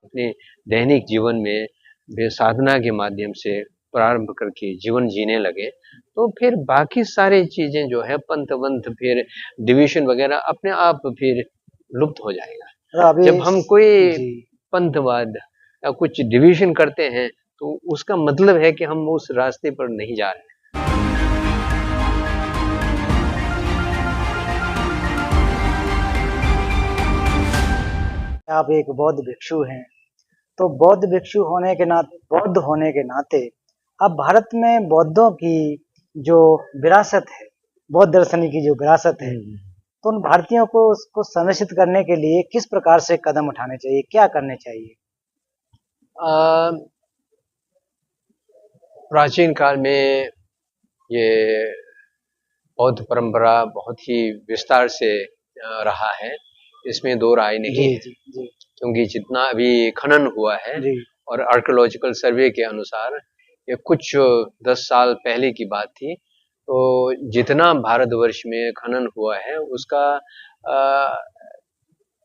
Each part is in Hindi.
अपने दैनिक जीवन में वे साधना के माध्यम से प्रारंभ करके जीवन जीने लगे, तो फिर बाकी सारी चीजें जो है पंथ वंथ फिर डिवीजन वगैरह अपने आप फिर लुप्त हो जाएगा। और अभी जब हम कोई जी पंथवाद या कुछ डिवीजन करते हैं तो उसका मतलब है कि हम उस रास्ते पर नहीं जा रहे। आप एक बौद्ध भिक्षु हैं, तो बौद्ध होने के नाते अब भारत में बौद्धों की जो विरासत है, बौद्ध दर्शन की जो विरासत है, तो उन भारतीयों को उसको संरक्षित करने के लिए किस प्रकार से कदम उठाने चाहिए, क्या करने चाहिए? प्राचीन काल में ये बौद्ध परंपरा बहुत ही विस्तार से रहा है, इसमें दो राय नहीं जी है। जी जी क्योंकि जितना अभी खनन हुआ है जी और आर्कियोलॉजिकल सर्वे के अनुसार ये कुछ 10 साल पहले की बात थी, तो जितना भारतवर्ष में खनन हुआ है उसका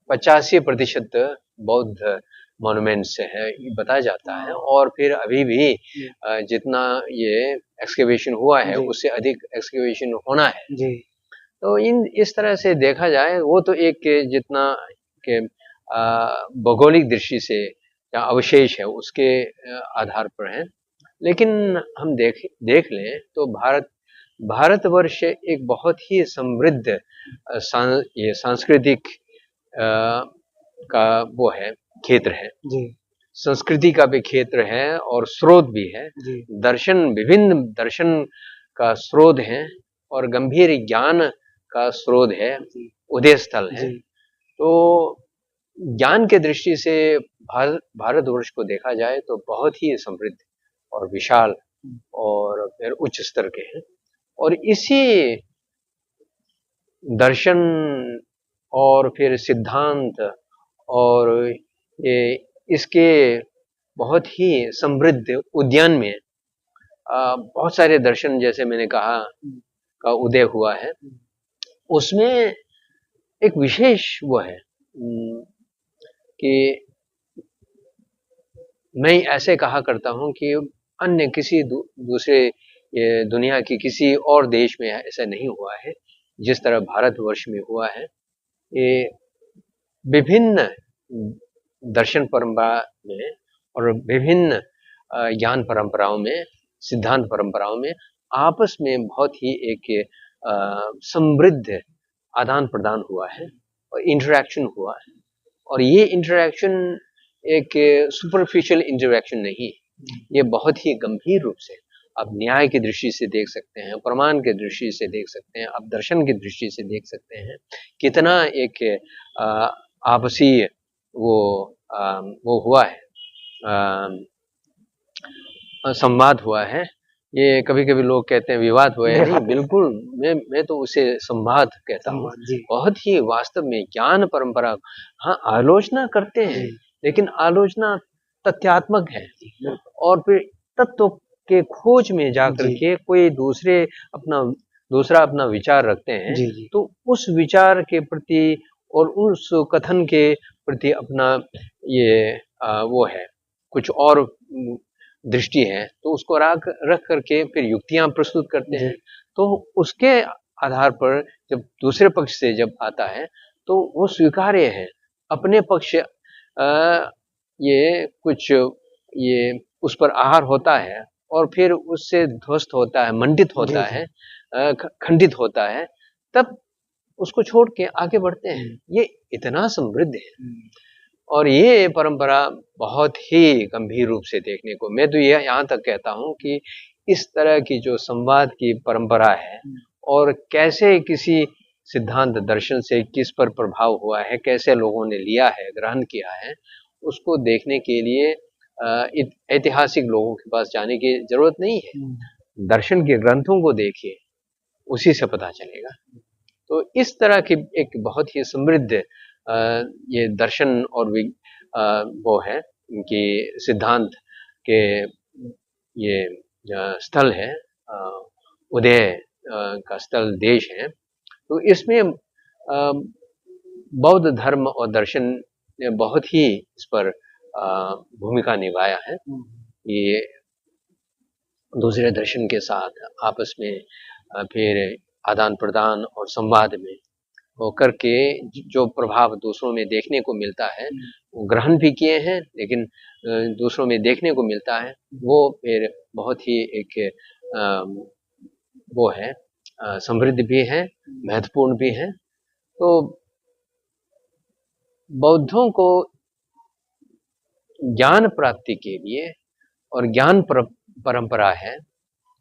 85% बौद्ध मॉन्यूमेंट्स है ये बताया जाता है। और फिर अभी भी जितना ये एक्सकेवेशन हुआ है जी उससे अधिक एक्सकेवेशन होना है। जी तो इस तरह से देखा जाए वो तो एक जितना के भौगोलिक दृष्टि से या अवशेष है उसके आधार पर है। लेकिन हम देख लें तो भारतवर्ष एक बहुत ही समृद्ध ये सांस्कृतिक का वो है क्षेत्र है, जी संस्कृति का भी क्षेत्र है और स्रोत भी है। जी विभिन्न दर्शन का स्रोत है और गंभीर ज्ञान का स्रोत है, उदय स्थल है। तो ज्ञान के दृष्टि से भारतवर्ष को देखा जाए तो बहुत ही समृद्ध और विशाल और फिर उच्च स्तर के हैं। और इसी दर्शन और फिर सिद्धांत और ये इसके बहुत ही समृद्ध उद्यान में बहुत सारे दर्शन जैसे मैंने कहा का उदय हुआ है। उसमें एक विशेष वो है कि मैं ऐसे कहा करता हूं कि अन्य किसी दूसरे ये दुनिया की किसी और देश में ऐसा नहीं हुआ है जिस तरह भारतवर्ष में हुआ है। ये विभिन्न दर्शन परंपरा में और विभिन्न ज्ञान परंपराओं में, सिद्धांत परंपराओं में आपस में बहुत ही एक समृद्ध आदान प्रदान हुआ है और इंटरेक्शन हुआ है। और ये इंटरेक्शन एक सुपरफिशियल इंटरेक्शन नहीं, ये बहुत ही गंभीर रूप से आप न्याय की दृष्टि से देख सकते हैं, प्रमाण की दृष्टि से देख सकते हैं, आप दर्शन की दृष्टि से देख सकते हैं कितना एक आपसी वो हुआ है, संवाद हुआ है। ये कभी कभी लोग कहते हैं विवाद हुआ है, नहीं बिल्कुल मैं तो उसे संवाद कहता हूँ। बहुत ही वास्तव में ज्ञान परंपरा, हाँ आलोचना करते हैं लेकिन आलोचना तथ्यात्मक है और फिर तत्व के खोज में जाकर के कोई दूसरा अपना विचार रखते हैं तो उस विचार के प्रति और उस कथन के प्रति अपना ये वो है कुछ और दृष्टि है तो उसको रख करके फिर युक्तियां प्रस्तुत करते हैं। तो उसके आधार पर जब दूसरे पक्ष से जब आता है तो वो स्वीकार्य है, अपने पक्ष ये कुछ ये उस पर आहार होता है और फिर उससे ध्वस्त होता है, मंडित होता है, खंडित होता है, तब उसको छोड़ के आगे बढ़ते हैं। ये इतना समृद्ध है और ये परंपरा बहुत ही गंभीर रूप से देखने को, मैं तो ये यहाँ तक कहता हूँ कि इस तरह की जो संवाद की परंपरा है और कैसे किसी सिद्धांत दर्शन से किस पर प्रभाव हुआ है, कैसे लोगों ने लिया है, ग्रहण किया है, उसको देखने के लिए ऐतिहासिक लोगों के पास जाने की जरूरत नहीं है। दर्शन के ग्रंथों को देखिए, उसी से पता चलेगा। तो इस तरह की एक बहुत ही समृद्ध ये दर्शन और वो है कि सिद्धांत के ये स्थल है, उदय का स्थल देश है। तो इसमें बौद्ध धर्म और दर्शन ने बहुत ही इस पर भूमिका निभाया है। ये दूसरे दर्शन के साथ आपस में फिर आदान प्रदान और संवाद में होकर के जो प्रभाव दूसरों में देखने को मिलता है वो ग्रहण भी किए हैं, लेकिन दूसरों में देखने को मिलता है वो फिर बहुत ही एक वो है समृद्ध भी है, महत्वपूर्ण भी है। तो बौद्धों को ज्ञान प्राप्ति के लिए और ज्ञान परंपरा है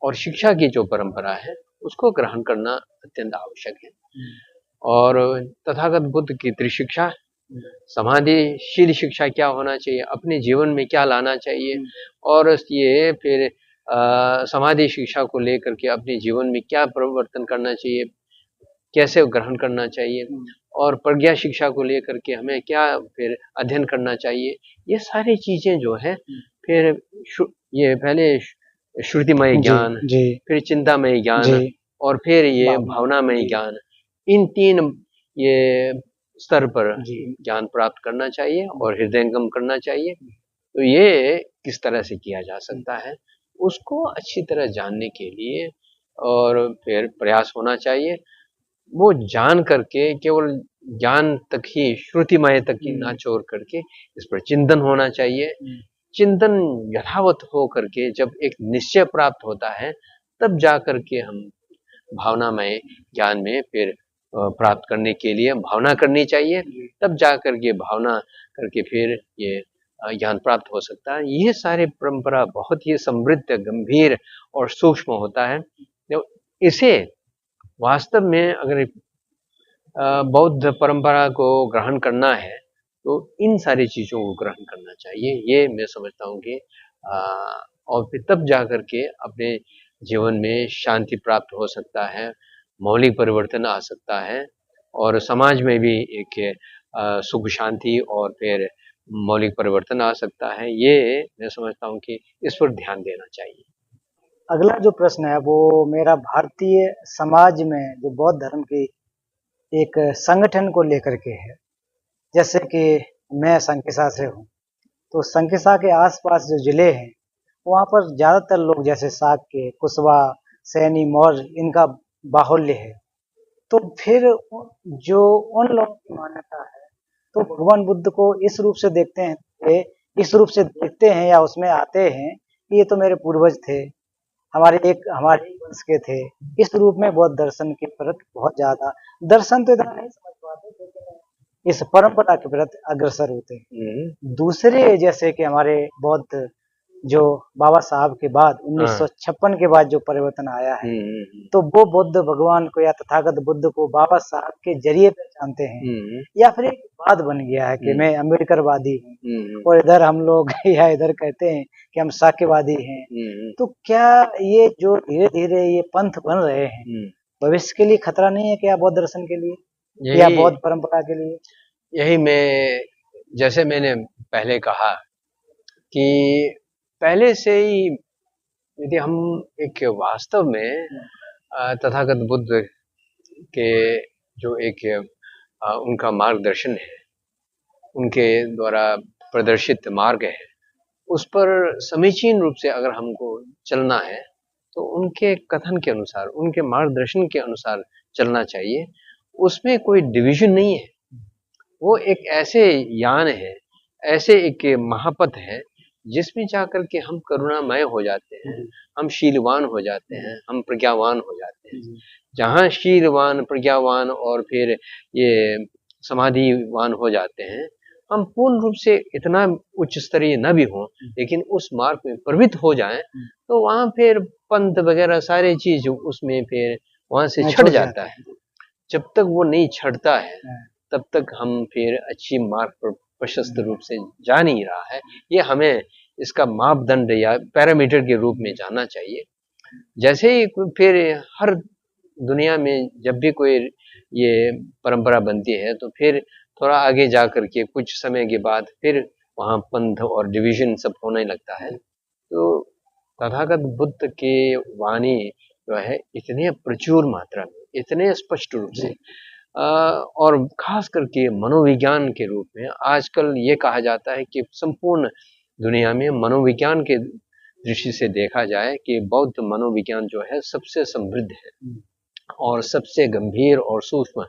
और शिक्षा की जो परंपरा है उसको ग्रहण करना अत्यंत आवश्यक है। और तथागत बुद्ध की त्रिशिक्षा, समाधिशील शिक्षा क्या होना चाहिए, अपने जीवन में क्या लाना चाहिए, और ये फिर समाधि शिक्षा को लेकर के अपने जीवन में क्या परिवर्तन करना चाहिए, कैसे ग्रहण करना चाहिए, और प्रज्ञा शिक्षा को लेकर के हमें क्या फिर अध्ययन करना चाहिए, ये सारी चीजें जो है फिर ये पहले श्रुतिमय ज्ञान, फिर चिंतामय ज्ञान, और फिर ये भावनामय ज्ञान, इन तीन ये स्तर पर ज्ञान प्राप्त करना चाहिए और हृदयंगम करना चाहिए। तो ये किस तरह से किया जा सकता है उसको अच्छी तरह जानने के लिए और फिर प्रयास होना चाहिए। वो जान करके केवल ज्ञान तक ही, श्रुतिमय तक ही ना छोड़ करके इस पर चिंतन होना चाहिए। चिंतन यथावत हो करके जब एक निश्चय प्राप्त होता है तब जा करके हम भावनामय ज्ञान में फिर प्राप्त करने के लिए भावना करनी चाहिए, तब जा करके भावना करके फिर ये ज्ञान प्राप्त हो सकता है। ये सारे परंपरा बहुत ही समृद्ध, गंभीर और सूक्ष्म होता है। तो इसे वास्तव में अगर बौद्ध परंपरा को ग्रहण करना है तो इन सारी चीजों को ग्रहण करना चाहिए, ये मैं समझता हूँ कि और फिर तब जा करके अपने जीवन में शांति प्राप्त हो सकता है, मौलिक परिवर्तन आ सकता है और समाज में भी एक सुख शांति और फिर मौलिक परिवर्तन आ सकता है। ये मैं समझता हूँ कि इस पर ध्यान देना चाहिए। अगला जो प्रश्न है वो मेरा भारतीय समाज में जो बौद्ध धर्म की एक संगठन को लेकर के है। जैसे कि मैं संकिसा से हूँ, तो संकिसा के आसपास जो जिले हैं वहाँ पर ज्यादातर लोग जैसे साक्य, कुशवा, सैनी, मौर्य इनका बाहुल्य है। तो फिर जो उन लोगों की मान्यता है तो भगवान बुद्ध को इस रूप से देखते हैं या उसमें आते हैं कि ये तो मेरे पूर्वज थे, हमारे वंश के थे। इस रूप में बौद्ध दर्शन के प्रति बहुत ज्यादा, दर्शन तो इतना नहीं समझ पाते लेकिन इस परंपरा के प्रति अग्रसर होते हैं। दूसरे जैसे कि हमारे बौद्ध जो बाबा साहब के बाद 1956 के बाद जो परिवर्तन आया है तो वो बुद्ध भगवान को या तथागत बुद्ध को बाबा साहब के जरिए पहचानते हैं या फिर एक बात बन गया है कि मैं अम्बेडकरवादी हूँ और इधर हम लोग या इधर कहते हैं कि हम साक्यवादी हैं। तो क्या ये जो धीरे धीरे ये पंथ बन रहे हैं भविष्य के लिए खतरा नहीं है क्या बौद्ध दर्शन के लिए या बौद्ध परंपरा के लिए? यही मैं, जैसे मैंने पहले कहा कि पहले से ही यदि हम एक वास्तव में तथागत बुद्ध के जो एक उनका मार्गदर्शन है, उनके द्वारा प्रदर्शित मार्ग है, उस पर समीचीन रूप से अगर हमको चलना है तो उनके कथन के अनुसार, उनके मार्गदर्शन के अनुसार चलना चाहिए। उसमें कोई डिवीजन नहीं है, वो एक ऐसे यान है, ऐसे एक महापथ है जिसमें जाकर के हम करुणामय हो जाते हैं, हम शीलवान हो जाते हैं, हम प्रज्ञावान हो जाते हैं। जहाँ शीलवान, प्रज्ञावान और फिर ये समाधिवान हो जाते हैं, हम पूर्ण रूप से इतना उच्च स्तरीय न भी हों लेकिन उस मार्ग में प्रवृत्त हो जाएं तो वहाँ फिर पंथ वगैरह सारी चीज उसमें फिर वहाँ से छट जाता है। जब तक वो नहीं छटता है तब तक हम फिर अच्छी मार्ग पर प्रशस्त रूप से जा नहीं रहा है। ये हमें इसका मापदंड या पैरामीटर के रूप में जानना चाहिए। जैसे ही फिर हर दुनिया में जब भी कोई ये परंपरा बनती है तो फिर थोड़ा आगे जा करके कुछ समय के बाद फिर वहाँ पंथ और डिवीजन सब होने लगता है। तो तथागत बुद्ध की वाणी जो है इतने प्रचुर मात्रा में, इतने स्पष्ट रूप से और खास करके मनोविज्ञान के रूप में आजकल ये कहा जाता है कि संपूर्ण दुनिया में मनोविज्ञान के दृष्टि से देखा जाए कि बौद्ध मनोविज्ञान जो है सबसे समृद्ध है और सबसे गंभीर और सूक्ष्म,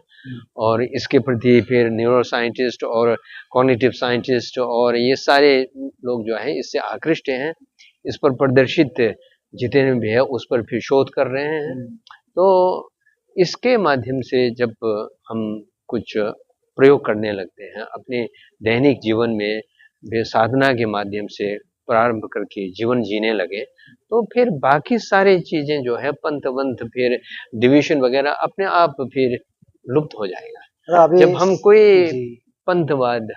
और इसके प्रति फिर न्यूरो साइंटिस्ट और कॉग्निटिव साइंटिस्ट और ये सारे लोग जो है इससे आकृष्ट हैं, इस पर प्रदर्शित जितने भी है उस पर फिर शोध कर रहे हैं। तो इसके माध्यम से जब हम कुछ प्रयोग करने लगते हैं अपने दैनिक जीवन में भी, साधना के माध्यम से प्रारंभ करके जीवन जीने लगे, तो फिर बाकी सारी चीजें जो है पंथ वंथ फिर डिवीजन वगैरह अपने आप फिर लुप्त हो जाएगा। अभी जब हम कोई जी पंथवाद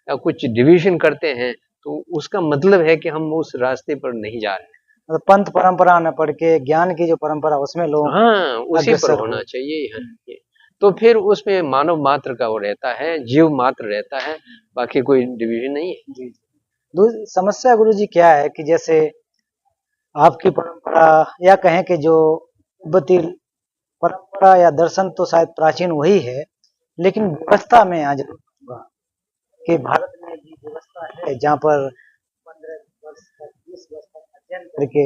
या कुछ डिवीजन करते हैं तो उसका मतलब है कि हम उस रास्ते पर नहीं जा रहे। मतलब पंथ परंपरा न पढ़ के ज्ञान की जो परंपरा उसमें लोग हाँ, उसी पर अग्रसर होना हो। चाहिए ये। तो फिर उसमें मानव मात्र का वो रहता है, जीव मात्र रहता है, बाकी कोई डिवीजन नहीं है। जी समस्या गुरुजी क्या है कि जैसे आपकी परंपरा या कहें कि जो तिब्बती परंपरा या दर्शन तो शायद प्राचीन वही है, लेकिन व्यवस्था में आज होगा कि भारत में भी व्यवस्था है जहाँ पर 15 वर्ष तक 20 वर्ष तक अध्ययन करके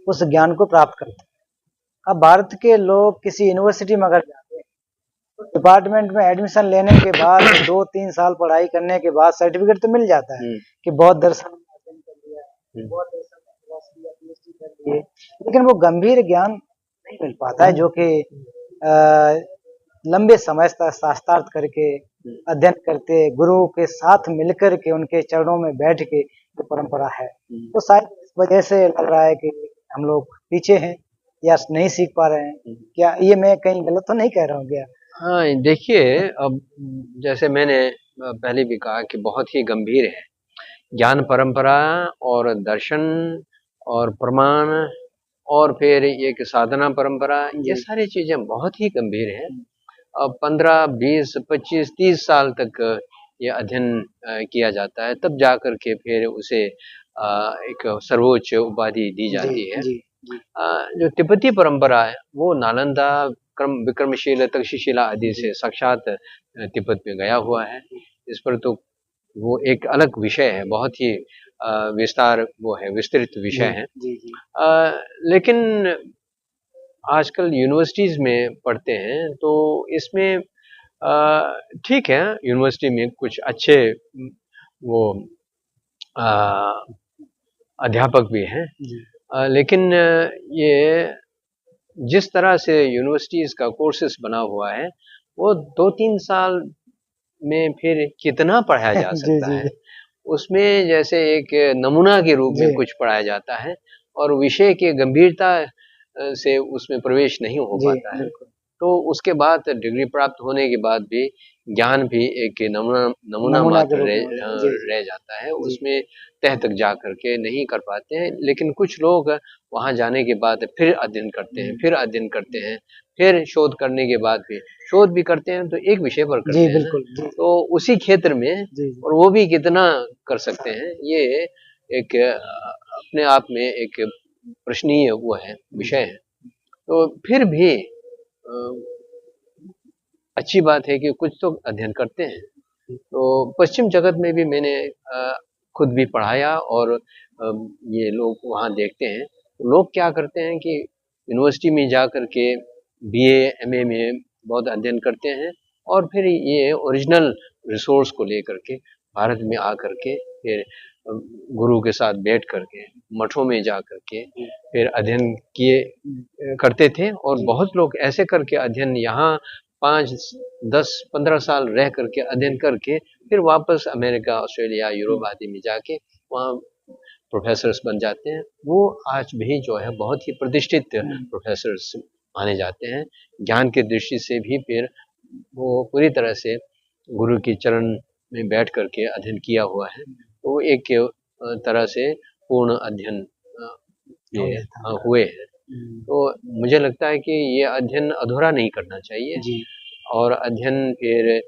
उस ज्ञान को प्राप्त करते हैं। अब भारत के लोग किसी यूनिवर्सिटी में अगर जाते हैं तो डिपार्टमेंट में एडमिशन लेने के बाद 2-3 साल पढ़ाई करने के बाद सर्टिफिकेट तो मिल जाता है कि बौद्ध दर्शन में अध्ययन कर लिया है, बौद्ध दर्शन में फिलॉसफी या पीएचडी कर लिए, लेकिन वो गंभीर ज्ञान नहीं मिल पाता है जो कि लंबे समय तक शास्त्रार्थ करके अध्ययन करते गुरु के साथ मिलकर के उनके चरणों में बैठ के जो परंपरा है, तो शायद इस वजह से लग रहा है कि हम लोग पीछे हैं या नहीं सीख पा रहे हैं। क्या ये मैं कहीं गलत तो नहीं कह रहा हूँ क्या? हाँ, देखिए अब जैसे मैंने पहले भी कहा कि बहुत ही गंभीर है ज्ञान परंपरा और दर्शन और प्रमाण और फिर एक साधना परंपरा, ये सारी चीजें बहुत ही गंभीर हैं। अब 15, 20, 25, 30 साल तक ये अध्ययन किया जाता है, तब जा कर के फिर उसे एक सर्वोच्च उपाधि दी जाती है। जो तिब्बती परंपरा है वो नालंदा, विक्रमशीला, तक्षशिला आदि से साक्षात तिब्बत में गया हुआ है। इस पर तो वो एक अलग विषय है, बहुत ही विस्तार वो है, विस्तृत विषय है। लेकिन आजकल यूनिवर्सिटीज में पढ़ते हैं तो इसमें ठीक है, यूनिवर्सिटी में कुछ अच्छे वो अध्यापक भी हैं, लेकिन ये जिस तरह से यूनिवर्सिटीज का कोर्सेस बना हुआ है वो 2-3 साल में फिर कितना पढ़ाया जा सकता है। उसमें जैसे एक नमूना के रूप में कुछ पढ़ाया जाता है और विषय की गंभीरता से उसमें प्रवेश नहीं हो पाता है। तो उसके बाद डिग्री प्राप्त होने के बाद भी ज्ञान भी एक नमूना मात्र रह जाता है, उसमें तह तक जा करके नहीं कर पाते हैं। लेकिन कुछ लोग वहां जाने के बाद फिर अध्ययन करते हैं, फिर अध्ययन करते हैं, फिर शोध करने के बाद भी शोध भी करते हैं, तो एक विषय पर करते हैं तो उसी क्षेत्र में, और वो भी कितना कर सकते हैं, ये एक अपने आप में एक प्रश्नीय वो है, विषय है। तो फिर भी अच्छी बात है कि कुछ तो अध्ययन करते हैं। तो पश्चिम जगत में भी मैंने खुद भी पढ़ाया और ये लोग वहाँ देखते हैं, लोग क्या करते हैं कि यूनिवर्सिटी में जा कर के बीए, एमए में बहुत अध्ययन करते हैं और फिर ये ओरिजिनल रिसोर्स को लेकर के भारत में आ करके फिर गुरु के साथ बैठ करके मठों में जा करके फिर अध्ययन किए करते थे। और बहुत लोग ऐसे करके अध्ययन यहाँ 5, 10, 15 साल रह करके अध्ययन करके फिर वापस अमेरिका, ऑस्ट्रेलिया, यूरोप आदि में जाके वहाँ प्रोफेसर्स बन जाते हैं। वो आज भी जो है बहुत ही प्रतिष्ठित प्रोफेसर्स माने जाते हैं। ज्ञान की दृष्टि से भी फिर वो पूरी तरह से गुरु के चरण में बैठ करके अध्ययन किया हुआ है, तो एक तरह से पूर्ण अध्ययन हुए हैं। तो मुझे लगता है कि ये अध्ययन अधूरा नहीं करना चाहिए और अध्ययन फिर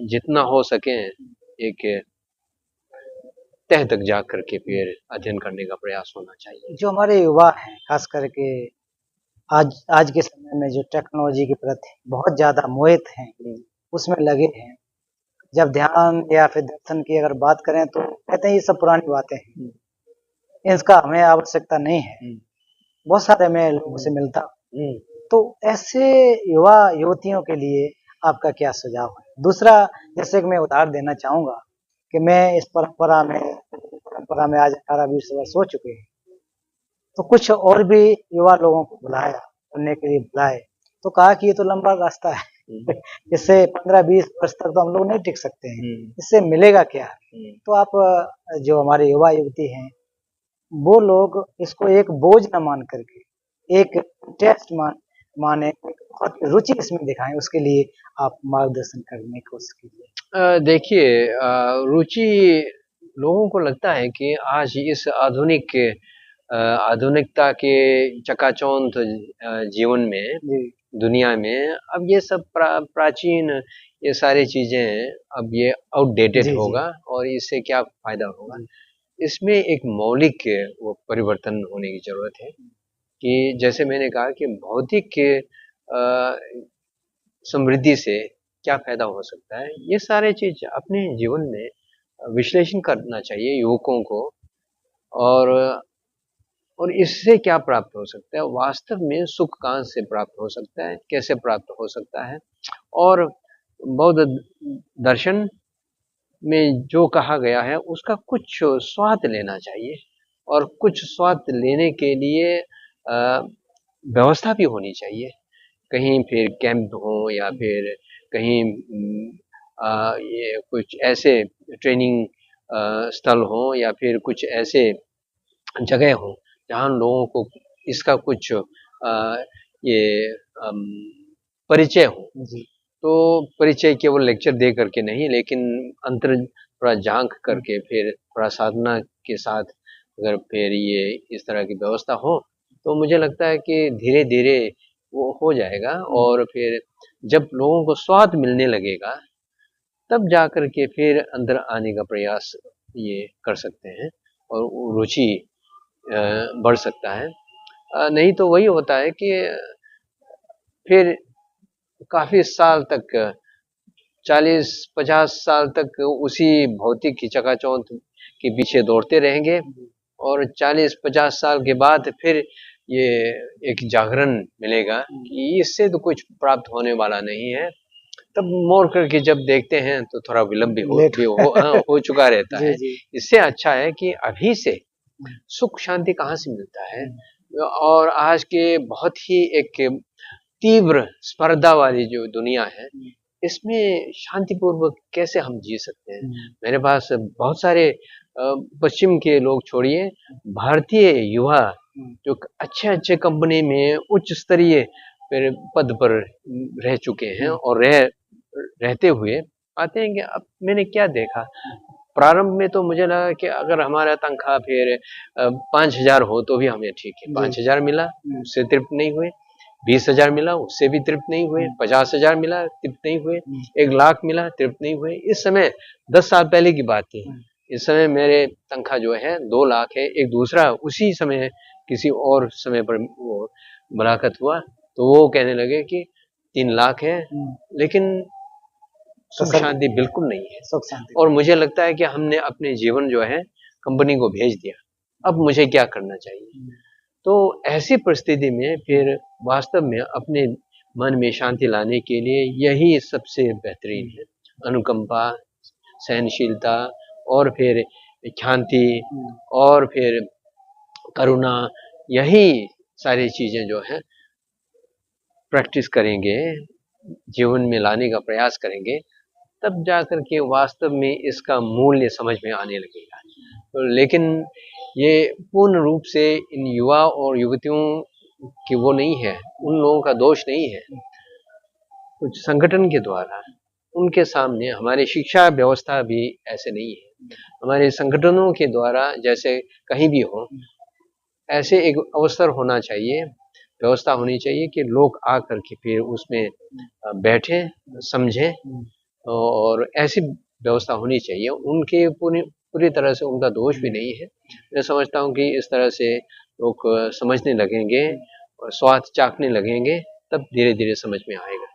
जितना हो सके एक तह तक जा करके फिर अध्ययन करने का प्रयास होना चाहिए। जो हमारे युवा हैं खास करके आज के समय में जो टेक्नोलॉजी के प्रति बहुत ज़्यादा मोहित हैं, उसमें लगे हैं। जब ध्यान या फिर दर्शन की अगर बात करें तो कहते हैं ये सब पुरानी बातें हैं, इसका हमें आवश्यकता नहीं है। बहुत सारे मैं लोगों से मिलता हूं। तो ऐसे युवा युवतियों के लिए आपका क्या सुझाव है? दूसरा, जैसे कि मैं उदाहरण देना चाहूंगा कि मैं इस परंपरा में आज 18-20 वर्ष हो चुके हैं, तो कुछ और भी युवा लोगों को बुलाया, सुनने के लिए बुलाए, तो कहा कि ये तो लंबा रास्ता है, इससे 15-20 वर्ष तक तो हम लोग नहीं टिक सकते हैं, इससे मिलेगा क्या? तो आप जो हमारे युवा युवती हैं, वो लोग इसको एक बोझ न मान करके एक टेस्ट माने, बहुत रुचि इसमें दिखाएं, उसके लिए आप मार्गदर्शन करने की कोशिश कीजिए। देखिए, रुचि लोगों को लगता है कि आज इस आधुनिकता के चकाचौंध जीवन में, दुनिया में, अब ये सब प्राचीन ये सारी चीजें अब ये आउटडेटेड होगा और इससे क्या फायदा होगा। इसमें एक मौलिक वो परिवर्तन होने की जरूरत है कि जैसे मैंने कहा कि भौतिक समृद्धि से क्या फायदा हो सकता है, ये सारे चीज अपने जीवन में विश्लेषण करना चाहिए युवकों को। और इससे क्या प्राप्त हो सकता है, वास्तव में सुख कहाँ से प्राप्त हो सकता है, कैसे प्राप्त हो सकता है। और बौद्ध दर्शन में जो कहा गया है उसका कुछ स्वाद लेना चाहिए, और कुछ स्वाद लेने के लिए व्यवस्था भी होनी चाहिए। कहीं फिर कैंप हो या फिर कहीं ये कुछ ऐसे ट्रेनिंग स्थल हो या फिर कुछ ऐसे जगह हो जहाँ लोगों को इसका कुछ ये परिचय हो। तो परिचय केवल लेक्चर दे करके नहीं, लेकिन अंतर थोड़ा झांक करके फिर थोड़ा साधना के साथ अगर फिर ये इस तरह की व्यवस्था हो तो मुझे लगता है कि धीरे धीरे वो हो जाएगा। और फिर जब लोगों को स्वाद मिलने लगेगा तब जा कर के फिर अंदर आने का प्रयास ये कर सकते हैं और रुचि बढ़ सकता है। नहीं तो वही होता है कि फिर काफी साल तक, 40-50 साल तक उसी भौतिक चकाचौंध के पीछे दौड़ते रहेंगे, और 40-50 साल के बाद फिर ये एक जागरण मिलेगा कि इससे तो कुछ प्राप्त होने वाला नहीं है। तब मोड़ करके जब देखते हैं तो थोड़ा विलंब भी हो चुका रहता है। इससे अच्छा है कि अभी से सुख शांति कहाँ से मिलता है, और आज के बहुत ही एक तीव्र स्पर्धा वाली जो दुनिया है, इसमें शांतिपूर्वक कैसे हम जी सकते हैं। मेरे पास बहुत सारे पश्चिम के लोग छोड़िए, भारतीय युवा जो अच्छे अच्छे कंपनी में उच्च स्तरीय फिर पद पर रह चुके हैं और रहते हुए आते हैं कि अब मैंने क्या देखा, प्रारंभ में तो मुझे लगा कि अगर हमारा तनख्वाह फिर 5,000 हो तो भी हमें ठीक है, 5,000 मिला उससे तृप्त नहीं हुए, 20,000 मिला उससे भी तृप्त नहीं हुए, 50,000 मिला तृप्त नहीं हुए, 1,00,000 मिला तृप्त नहीं हुए। इस समय 10 साल पहले की बात थी, इस समय मेरे तनख्वाह जो है 2 लाख है। एक दूसरा उसी समय किसी और समय पर वो मुलाकात हुआ तो वो कहने लगे कि 3 लाख है, लेकिन सुख शांति बिल्कुल नहीं है। और मुझे लगता है कि हमने अपने जीवन जो है कंपनी को भेज दिया, अब मुझे क्या करना चाहिए। तो ऐसी परिस्थिति में फिर वास्तव में अपने मन में शांति लाने के लिए यही सबसे बेहतरीन है, अनुकंपा, सहनशीलता, और फिर शांति, और फिर करुणा, यही सारी चीजें जो है प्रैक्टिस करेंगे, जीवन में लाने का प्रयास करेंगे, तब जाकर के वास्तव में इसका मूल्य समझ में आने लगेगा। तो लेकिन ये पूर्ण रूप से इन युवा और युवतियों की वो नहीं है, उन लोगों का दोष नहीं है, कुछ संगठन के द्वारा उनके सामने, हमारी शिक्षा व्यवस्था भी ऐसे नहीं है, हमारे संगठनों के द्वारा जैसे कहीं भी हो ऐसे एक अवसर होना चाहिए, व्यवस्था होनी चाहिए कि लोग आकर के फिर उसमें बैठे, समझें, और ऐसी व्यवस्था होनी चाहिए। उनके पूरी तरह से उनका दोष भी नहीं है। मैं समझता हूँ कि इस तरह से लोग समझने लगेंगे स्वाद चाखने लगेंगे तब धीरे धीरे समझ में आएगा।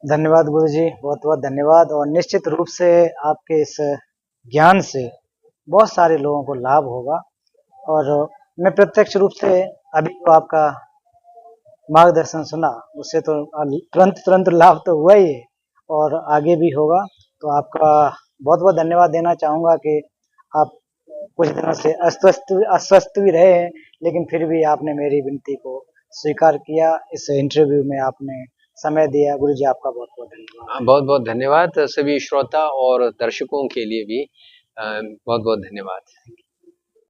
धन्यवाद गुरुजी, बहुत बहुत धन्यवाद। और निश्चित रूप से आपके इस ज्ञान से बहुत सारे लोगों को लाभ होगा। और मैं प्रत्यक्ष रूप से अभी तो आपका मार्गदर्शन सुना, उससे तो तुरंत लाभ तो हुआ ही है और आगे भी होगा। तो आपका बहुत बहुत धन्यवाद देना चाहूँगा कि आप कुछ दिनों से अस्वस्थ भी रहे हैं, लेकिन फिर भी आपने मेरी विनती को स्वीकार किया। इस इंटरव्यू में आपने समय दिया। गुरु जी, आपका बहुत बहुत धन्यवाद। बहुत बहुत धन्यवाद। सभी श्रोता और दर्शकों के लिए भी बहुत बहुत धन्यवाद।